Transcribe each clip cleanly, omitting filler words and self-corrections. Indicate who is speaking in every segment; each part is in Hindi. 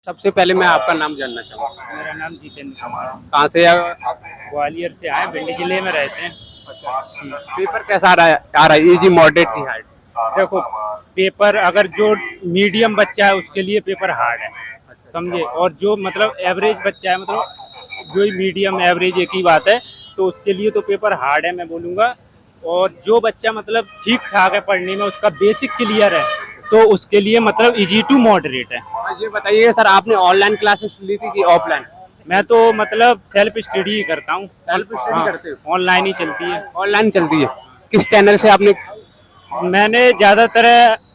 Speaker 1: सबसे पहले मैं आपका नाम जानना चाहूँगा।
Speaker 2: मेरा नाम जितेंद्र कुमार।
Speaker 1: कहाँ से
Speaker 2: ग्वालियर से आए, भिंड जिले में रहते हैं।
Speaker 1: पेपर कैसा आ रहा है इजी मॉडरेट की हार्ड?
Speaker 2: देखो, पेपर अगर जो मीडियम बच्चा है उसके लिए पेपर हार्ड है, समझे। और जो मतलब एवरेज बच्चा है, मतलब जो मीडियम एवरेज एक ही बात है, तो उसके लिए तो पेपर हार्ड है मैं बोलूँगा। और जो बच्चा मतलब ठीक ठाक है पढ़ने में, उसका बेसिक क्लियर है, तो उसके लिए मतलब इजी टू मॉडरेट है।
Speaker 1: और ये बताइए सर, आपने ऑनलाइन क्लासेस ली थी कि ऑफलाइन?
Speaker 2: मैं तो मतलब सेल्फ स्टडी ही करता हूँ।
Speaker 1: सेल्फ स्टडी करते हो?
Speaker 2: ऑनलाइन ही चलती है।
Speaker 1: ऑनलाइन चलती है। किस चैनल से आपने?
Speaker 2: मैंने ज़्यादातर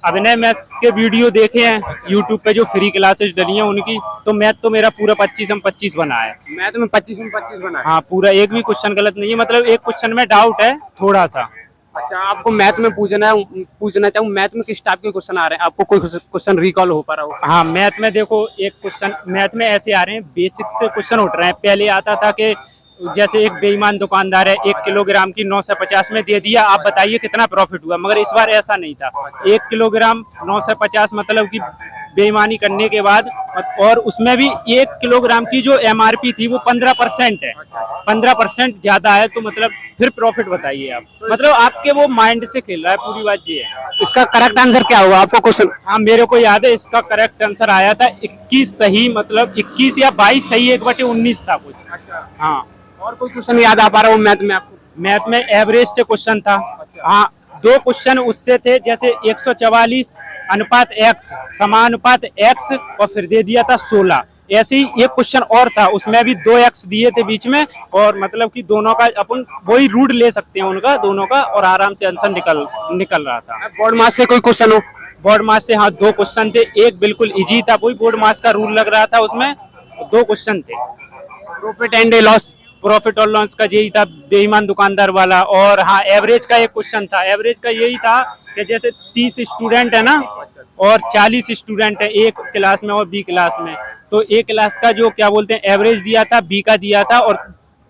Speaker 2: अभिनय मैथ्स के वीडियो देखे हैं यूट्यूब पे, जो फ्री क्लासेस डली हैं उनकी। तो मैथ तो मेरा पूरा 25/25 बना है।
Speaker 1: मैथ में 25/25 बना है?
Speaker 2: हाँ, पूरा एक भी क्वेश्चन गलत नहीं है। मतलब एक क्वेश्चन में डाउट है थोड़ा सा।
Speaker 1: अच्छा, आपको मैथ में पूछना चाहूँ, मैथ में किस टाइप के क्वेश्चन आ रहे हैं? आपको कोई क्वेश्चन रिकॉल हो पा रहा हो?
Speaker 2: हाँ, मैथ में देखो, एक क्वेश्चन मैथ में ऐसे आ रहे हैं, बेसिक से क्वेश्चन उठ रहे हैं। पहले आता था कि जैसे एक बेईमान दुकानदार है, 1 किलोग्राम की 950 में दे दिया, आप बताइए कितना प्रॉफिट हुआ। मगर इस बार ऐसा नहीं था। 1 किलोग्राम 950 मतलब कि बेईमानी करने के बाद, और उसमें भी 1 किलोग्राम की जो MRP थी वो 15% है। 15% ज्यादा है, तो मतलब फिर प्रॉफिट बताइए आप। मतलब आपके वो माइंड से खेल रहा है, पूरी बात ये है।
Speaker 1: इसका करेक्ट आंसर क्या होगा आपको क्वेश्चन?
Speaker 2: हाँ, मेरे को याद है, इसका करेक्ट आंसर आया था 21 सही, मतलब 21 या 22 सही, 1/19 था कुछ।
Speaker 1: अच्छा।
Speaker 2: हाँ,
Speaker 1: और कोई क्वेश्चन याद आ पा रहा हो मैथ में आपको?
Speaker 2: मैथ में एवरेज से क्वेश्चन था। हाँ, 2 क्वेश्चन उससे थे, जैसे 144 अनुपात x समानुपात x, और फिर दे दिया था 16। ऐसे ही एक क्वेश्चन और था, उसमें भी 2x दिए थे बीच में, और मतलब कि दोनों का अपन वही रूट ले सकते हैं उनका, दोनों का, और आराम से आंसर निकल रहा था।
Speaker 1: बोर्ड मास से कोई क्वेश्चन हो?
Speaker 2: बोर्ड मास से हाँ, 2 क्वेश्चन थे। एक बिल्कुल इजी था, वही बोर्ड मास का रूल लग रहा था उसमें। 2 क्वेश्चन थे।
Speaker 1: Profit and loss?
Speaker 2: प्रॉफिट और लॉस का यही था, बेईमान दुकानदार वाला। और हाँ, एवरेज का एक क्वेश्चन था। एवरेज का यही था कि जैसे 30 स्टूडेंट है ना, और 40 स्टूडेंट है एक क्लास में और बी क्लास में, तो ए क्लास का जो क्या बोलते हैं एवरेज दिया था, बी का दिया था, और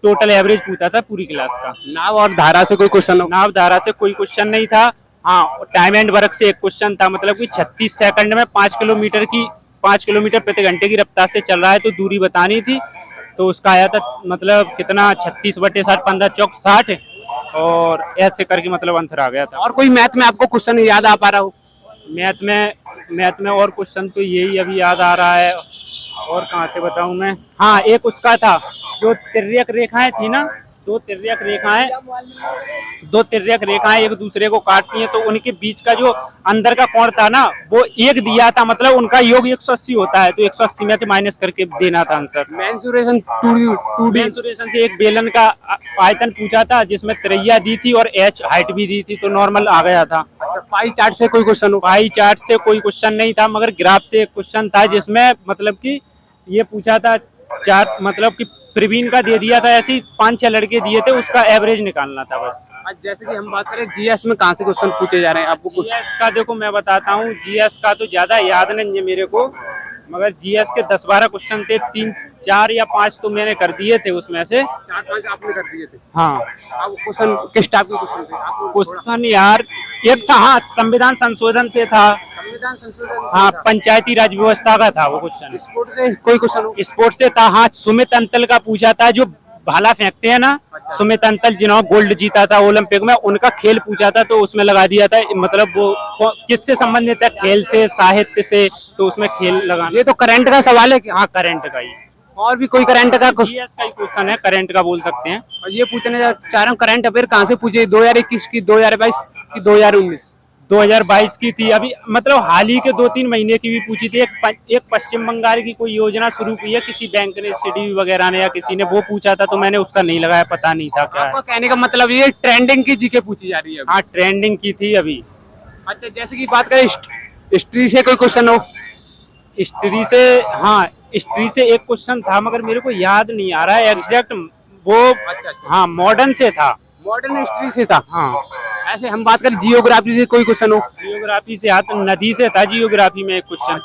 Speaker 2: टोटल एवरेज पूछा था पूरी क्लास का।
Speaker 1: नाव और धारा से कोई क्वेश्चन हो?
Speaker 2: नाव धारा से कोई क्वेश्चन नहीं था। हाँ, टाइम एंड वर्क से एक क्वेश्चन था, मतलब कि 36 सेकंड में 5 किलोमीटर प्रति घंटे की रफ्तार से चल रहा है, तो दूरी बतानी थी। तो उसका आया था मतलब कितना, 36/60, 15 चौक 60, और ऐसे करके मतलब आंसर आ गया था।
Speaker 1: और कोई मैथ में आपको क्वेश्चन याद आ पा रहा हो?
Speaker 2: मैथ में और क्वेश्चन तो यही अभी याद आ रहा है। और कहाँ से बताऊं मैं। हाँ, एक उसका था, जो तिर्यक रेखाएं थी ना, दो तिर्यक रेखाएं दो तिर्यक रेखाएं एक दूसरे को काटती हैं, तो उनके बीच का जो अंदर का कोण था ना, वो 1 दिया था, मतलब उनका योग 180 होता है, तो 180 में से माइनस करके देना था आंसर।
Speaker 1: Mensuration 2D?
Speaker 2: मेंसुरेशन से एक बेलन का आयतन पूछा था, जिसमें त्रिज्या दी थी और h हाइट भी दी थी, तो नॉर्मल आ गया था।
Speaker 1: पाई चार्ट से कोई क्वेश्चन हो?
Speaker 2: पाई चार्ट से कोई क्वेश्चन नहीं था, मगर ग्राफ से एक क्वेश्चन था, जिसमें मतलब कि ये पूछा था चार्ट, मतलब कि प्रवीण का दे दिया था, ऐसे ही 5-6 लड़के दिए थे, उसका एवरेज निकालना था बस।
Speaker 1: आज जैसे कि हम बात करें जीएस में, कहाँ से क्वेश्चन पूछे जा रहे हैं आपको कुछ?
Speaker 2: जीएस का देखो मैं बताता हूँ, जीएस का तो ज्यादा याद नहीं है मेरे को, मगर जीएस के 10-12 क्वेश्चन थे, 3, 4 या 5 तो मैंने कर दिए थे उसमें से।
Speaker 1: 4-5 आपने कर दिए थे?
Speaker 2: हाँ,
Speaker 1: अब क्वेश्चन किस टाइप के क्वेश्चन थे आपको?
Speaker 2: क्वेश्चन यार, हाँ, संविधान संशोधन से था।
Speaker 1: संविधान संशोधन?
Speaker 2: हाँ, पंचायती राज व्यवस्था का था वो क्वेश्चन।
Speaker 1: स्पोर्ट से कोई क्वेश्चन हो?
Speaker 2: स्पोर्ट्स से था। हाँ, सुमित अंतल का पूछा था, जो भाला फेंकते हैं ना।
Speaker 1: अच्छा।
Speaker 2: सुमित अंतल जिन्होंने गोल्ड जीता था ओलंपिक में, उनका खेल पूछा था, तो उसमें लगा दिया था, मतलब वो किससे संबंधित है, खेल से, साहित्य से, तो उसमें खेल लगा।
Speaker 1: ये तो करंट का सवाल है क्या?
Speaker 2: हाँ, करंट का ही।
Speaker 1: और भी कोई करंट का
Speaker 2: जीएस का ही क्वेश्चन है, करंट का बोल सकते हैं।
Speaker 1: और ये पूछने चाह रहा हूँ, करंट अफेयर कहाँ से पूछे? 2021 की, 2022 की, 2019?
Speaker 2: 2022 की थी अभी, मतलब हाल ही के 2-3 महीने की भी पूछी थी। एक पश्चिम बंगाल की कोई योजना शुरू की है किसी बैंक ने, सिडी वगैरह ने, या किसी ने, वो पूछा था, तो मैंने उसका नहीं लगाया, पता नहीं था क्या
Speaker 1: आपका
Speaker 2: है।
Speaker 1: कहने का मतलब ये ट्रेंडिंग की जीके पूछी जा रही है अभी?
Speaker 2: हाँ, ट्रेंडिंग की थी अभी।
Speaker 1: अच्छा, जैसे कि बात करें हिस्ट्री से कोई क्वेश्चन हो?
Speaker 2: हिस्ट्री से, हाँ, हिस्ट्री से एक क्वेश्चन था, मगर मेरे को याद नहीं आ रहा है एग्जैक्ट वो।
Speaker 1: अच्छा।
Speaker 2: हाँ, मॉडर्न से था।
Speaker 1: मॉडर्न हिस्ट्री से था?
Speaker 2: हाँ,
Speaker 1: ऐसे हम बात करें जियोग्राफी से कोई क्वेश्चन हो?
Speaker 2: जियोग्राफी से, हाँ, तो नदी से था जियोग्राफी में एक क्वेश्चन।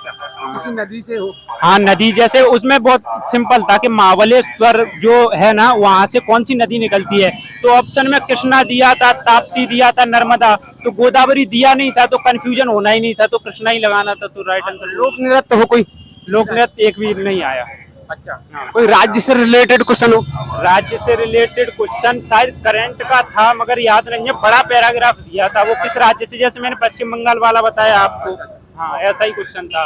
Speaker 1: किसी नदी से हो?
Speaker 2: हाँ, नदी, जैसे उसमें बहुत सिंपल था कि महाबलेश्वर जो है ना, वहां से कौन सी नदी निकलती है, तो ऑप्शन में कृष्णा दिया था, ताप्ती दिया था, नर्मदा, तो गोदावरी दिया नहीं था, तो कंफ्यूजन होना ही नहीं था, तो कृष्णा ही लगाना था, तो राइट आंसर।
Speaker 1: लोक नृत्य हो कोई?
Speaker 2: लोक नृत्य एक भी नहीं आया।
Speaker 1: अच्छा, कोई राज्य से रिलेटेड क्वेश्चन हो?
Speaker 2: राज्य से रिलेटेड क्वेश्चन शायद करंट का था मगर याद नहीं है, बड़ा पैराग्राफ दिया था, वो किस राज्य से, जैसे मैंने पश्चिम बंगाल वाला बताया आपको, हाँ ऐसा ही क्वेश्चन था।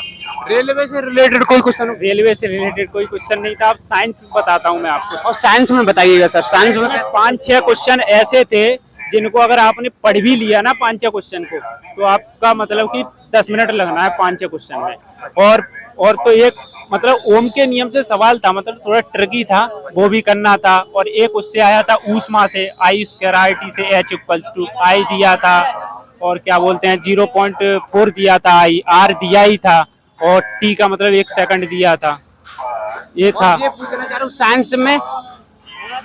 Speaker 1: रेलवे से रिलेटेड कोई क्वेश्चन हो?
Speaker 2: रेलवे से रिलेटेड कोई क्वेश्चन नहीं था। अब साइंस बताता हूँ मैं आपको।
Speaker 1: और साइंस में बताइएगा सर, साइंस में
Speaker 2: 5-6 क्वेश्चन ऐसे थे जिनको अगर आपने पढ़ भी लिया ना 5-6 क्वेश्चन को, तो आपका मतलब कि 10 मिनट लगना है 5-6 क्वेश्चन में। और तो एक मतलब ओम के नियम से सवाल था, मतलब थोड़ा ट्रिकी था, वो भी करना था। और एक उससे आया था ऊष्मा से, आई स्क्वायर आर टी से H = I दिया था, और क्या बोलते हैं 0.4 दिया था, आई आर दिया ही था, और टी का मतलब 1 सेकंड दिया था। ये था।
Speaker 1: ये पूछना चाह रहा हूँ साइंस में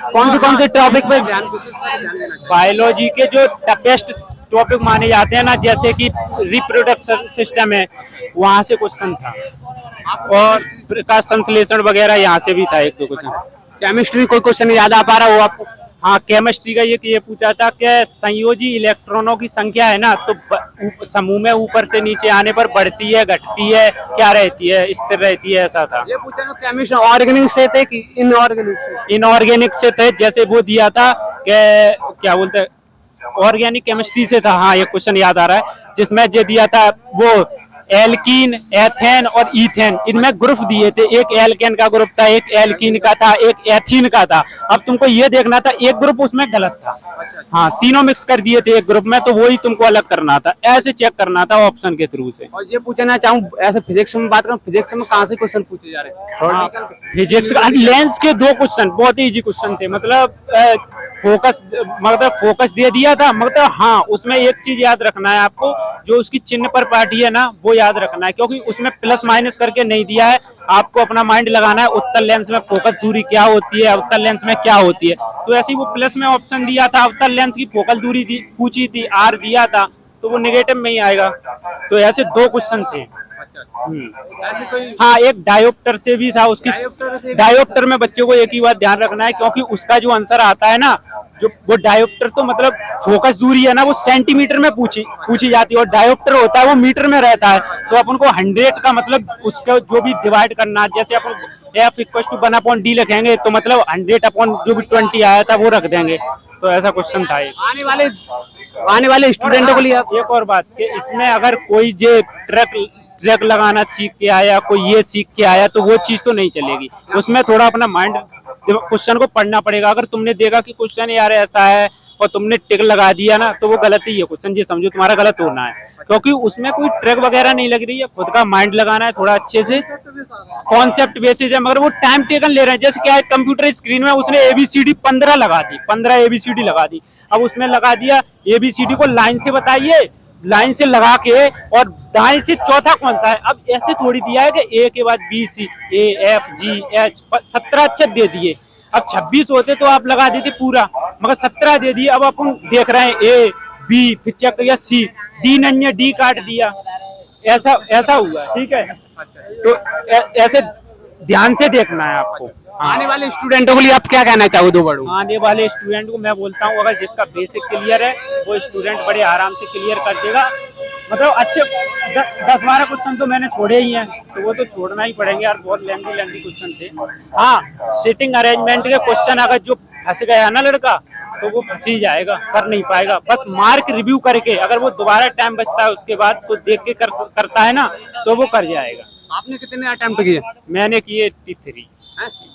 Speaker 1: कौन से टॉपिक पे ध्यान देना?
Speaker 2: बायोलॉजी के जो टफेस्ट टॉपिक माने जाते हैं ना, जैसे कि रिप्रोडक्शन सिस्टम है, वहां से क्वेश्चन था, और प्रकाश संश्लेषण वगैरह यहाँ से भी था 1-2 क्वेश्चन।
Speaker 1: केमिस्ट्री कोई क्वेश्चन याद आ पा रहा हो आपको?
Speaker 2: हाँ, केमिस्ट्री का ये पूछा था कि संयोजी इलेक्ट्रॉनों की संख्या है ना, तो समूह में ऊपर से नीचे आने पर बढ़ती है, घटती है, क्या रहती है, स्थिर रहती है, ऐसा था।
Speaker 1: ये पूछा ना केमिस्ट्री ऑर्गेनिक से थे कि इनऑर्गेनिक से?
Speaker 2: इनऑर्गेनिक से थे, जैसे वो दिया था कि क्या बोलते हैं, ऑर्गेनिक केमिस्ट्री से था। हाँ, ये क्वेश्चन याद आ रहा है, जिसमें जो दिया था वो एल्कीन, एथेन और ईथेन, इनमें ग्रुप दिए थे। एक एल्केन का ग्रुप था, एक एल्कीन का था, एक एथीन का था। अब तुमको ये देखना था एक ग्रुप उसमें गलत था, हाँ तीनों मिक्स कर दिए थे एक ग्रुप में, तो वही तुमको अलग करना था, ऐसे चेक करना था ऑप्शन के थ्रू से।
Speaker 1: और ये पूछना चाहूँ, ऐसे फिजिक्स में बात करूँ, फिजिक्स में कहाँ से क्वेश्चन पूछे जा रहे हैं?
Speaker 2: फिजिक्स का लेंस के 2 क्वेश्चन बहुत इजी क्वेश्चन थे, मतलब फोकस दे दिया था, मतलब हाँ उसमें एक चीज याद रखना है आपको, जो उसकी चिन्ह पर पार्टी है ना, वो याद रखना है, क्योंकि उसमें प्लस माइनस करके नहीं दिया है। आपको अपना माइंड लगाना है, उत्तल लेंस में फोकस दूरी क्या होती है, उत्तल लेंस में क्या होती है। तो ऐसे ही वो प्लस में ऑप्शन दिया था, उत्तल लेंस की फोकल दूरी पूछी थी, आर दिया था, तो वो नेगेटिव में ही आएगा। तो ऐसे 2 क्वेश्चन थे।
Speaker 1: ऐसे कोई?
Speaker 2: हाँ, एक डायोप्टर से भी था, उसकी डायोप्टर में बच्चों को एक ही बात ध्यान रखना है, क्योंकि उसका जो आंसर आता है ना, जो वो डायोप्टर तो मतलब फोकस दूरी है ना, वो सेंटीमीटर में पूछी जाती है, और डायोप्टर होता है वो मीटर में रहता है। तो अपन को 100 का मतलब उसका जो भी डिवाइड करना, जैसे अपन F = 1/D लिखेंगे, तो मतलब 100 जो भी 20 आया था वो रख देंगे। तो ऐसा क्वेश्चन था।
Speaker 1: आने वाले स्टूडेंटों के लिए
Speaker 2: एक और बात कि इसमें अगर कोई जो ट्रक लगाना सीख के आया, कोई ये सीख के आया, तो वो चीज तो नहीं चलेगी। उसमें थोड़ा अपना माइंड क्वेश्चन को पढ़ना पड़ेगा। अगर तुमने देखा कि क्वेश्चन यार ऐसा है और तुमने टिक लगा दिया ना, तो वो गलत ही है क्वेश्चन, ये समझो तुम्हारा गलत होना है, क्योंकि उसमें कोई ट्रक वगैरह नहीं लग रही है। खुद का माइंड लगाना है थोड़ा अच्छे से, कॉन्सेप्ट बेसिस है, मगर वो टाइम टेकन ले रहे हैं। जैसे क्या है, कंप्यूटर स्क्रीन में उसने ABCD 15 लगा दी, 15 ABCD लगा दी। अब उसमें लगा दिया ABCD को लाइन से बताइए, लाइन से लगा के, और दाएं से चौथा कौन सा है। अब ऐसे थोड़ी दिया है कि A के बाद BC, AFGH 17 अक्षर दे दिए। अब 26 होते तो आप लगा देते पूरा, मगर 17 दे दिए। अब अपन देख रहे हैं A, B, फिर चेक किया C, D नहीं है, D काट दिया, ऐसा हुआ। ठीक है, तो ऐसे ध्यान से देखना है आपको।
Speaker 1: आने वाले स्टूडेंटों के लिए आप क्या कहना चाहोगे? 2 वर्ड।
Speaker 2: आने वाले स्टूडेंट को मैं बोलता हूँ, अगर जिसका बेसिक क्लियर है वो स्टूडेंट बड़े आराम से क्लियर कर देगा। मतलब अच्छे 10-12 क्वेश्चन तो मैंने छोड़े ही हैं, तो वो तो छोड़ना ही पड़ेंगे यार, बहुत लेंथी क्वेश्चन थे। हाँ, सीटिंग अरेंजमेंट के क्वेश्चन अगर जो फंस गया ना लड़का, तो वो फंस ही जाएगा, कर नहीं पाएगा। बस मार्क रिव्यू करके, अगर वो दोबारा टाइम बचता है उसके बाद, तो देख के करता है ना, तो वो कर जाएगा।
Speaker 1: आपने कितने अटेम्प्ट किए?
Speaker 2: मैंने किए 83।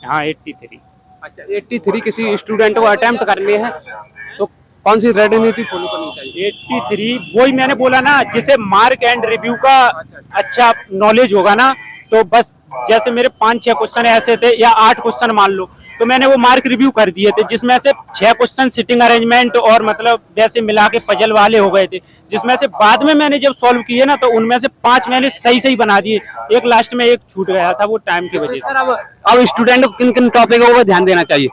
Speaker 2: हाँ 83।
Speaker 1: अच्छा, 83 किसी स्टूडेंट को अटेम्प्ट करने हैं, तो कौन सी रणनीति फॉलो करनी चाहिए?
Speaker 2: 83 वही मैंने बोला ना, जिसे मार्क एंड रिव्यू का अच्छा नॉलेज होगा ना, तो बस जैसे मेरे 5-6 क्वेश्चन ऐसे थे, या 8 क्वेश्चन मान लो, तो मैंने वो मार्क रिव्यू कर दिए थे, जिसमें से 6 क्वेश्चन सिटिंग अरेंजमेंट और मतलब वैसे मिला के पजल वाले हो गए थे, जिसमें से बाद में मैंने जब सॉल्व किए ना, तो उनमें से 5 मैंने सही बना दिए, एक लास्ट में एक छूट गया था, वो टाइम की वजह से।
Speaker 1: अब स्टूडेंट को किन किन टॉपिकों पर ध्यान देना चाहिए?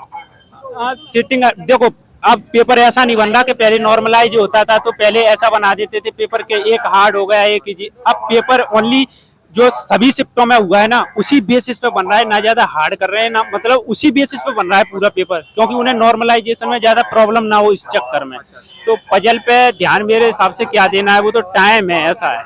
Speaker 2: सिटिंग देखो, अब पेपर ऐसा नहीं बन रहा कि पहले नॉर्मलाइज होता था, तो पहले ऐसा बना देते थे पेपर के, एक हार्ड हो गया एक इजी। अब पेपर ओनली जो सभी शिफ्टों में हुआ है ना, उसी बेसिस पे बन रहा है, ना ज्यादा हार्ड कर रहे हैं ना, मतलब उसी बेसिस पे बन रहा है पूरा पेपर, क्योंकि उन्हें नॉर्मलाइजेशन में ज्यादा प्रॉब्लम ना हो इस चक्कर में। तो पजल पे ध्यान मेरे हिसाब से क्या देना है, वो तो टाइम है, ऐसा है।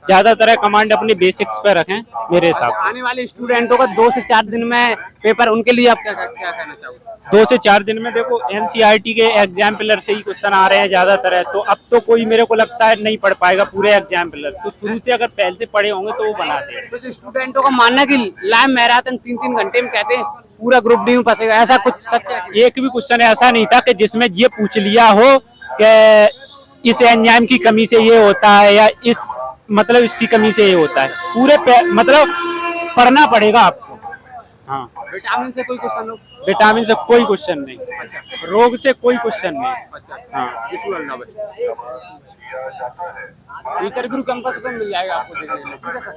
Speaker 2: ज्यादातर है कमांड अपनी बेसिक्स पे रखें मेरे हिसाब से।
Speaker 1: आने वाले स्टूडेंटों का 2 से 4 दिन में पेपर, उनके लिए आप क्या क्या कहना चाहोगे?
Speaker 2: 2 से 4 दिन में देखो एनसीईआरटी के एग्जाम पिलर से ही क्वेश्चन आ रहे हैं ज्यादातर है, तो अब तो कोई मेरे को लगता है नहीं पढ़ पाएगा पूरे एग्जाम पिलर, तो शुरू से अगर पहले से पढ़े होंगे तो वो बनाते हैं।
Speaker 1: कुछ स्टूडेंटों का मानना है कि लाइव मैराथन 3-3 घंटे में कहते हैं पूरा ग्रुप डी में फंसेगा, ऐसा कुछ सच है?
Speaker 2: एक भी क्वेश्चन ऐसा नहीं था कि जिसमें ये पूछ लिया हो कि इस एंजाइम की कमी से ये होता है या इस मतलब इसकी कमी से ये होता है, पूरे मतलब पढ़ना पड़ेगा आपको। हाँ,
Speaker 1: विटामिन से कोई क्वेश्चन हो?
Speaker 2: विटामिन से कोई क्वेश्चन नहीं, रोग से कोई क्वेश्चन नहीं। हाँ,
Speaker 1: टीचर गुरु कैंपस पे मिल जाएगा आपको देखने के लिए, ठीक है सर?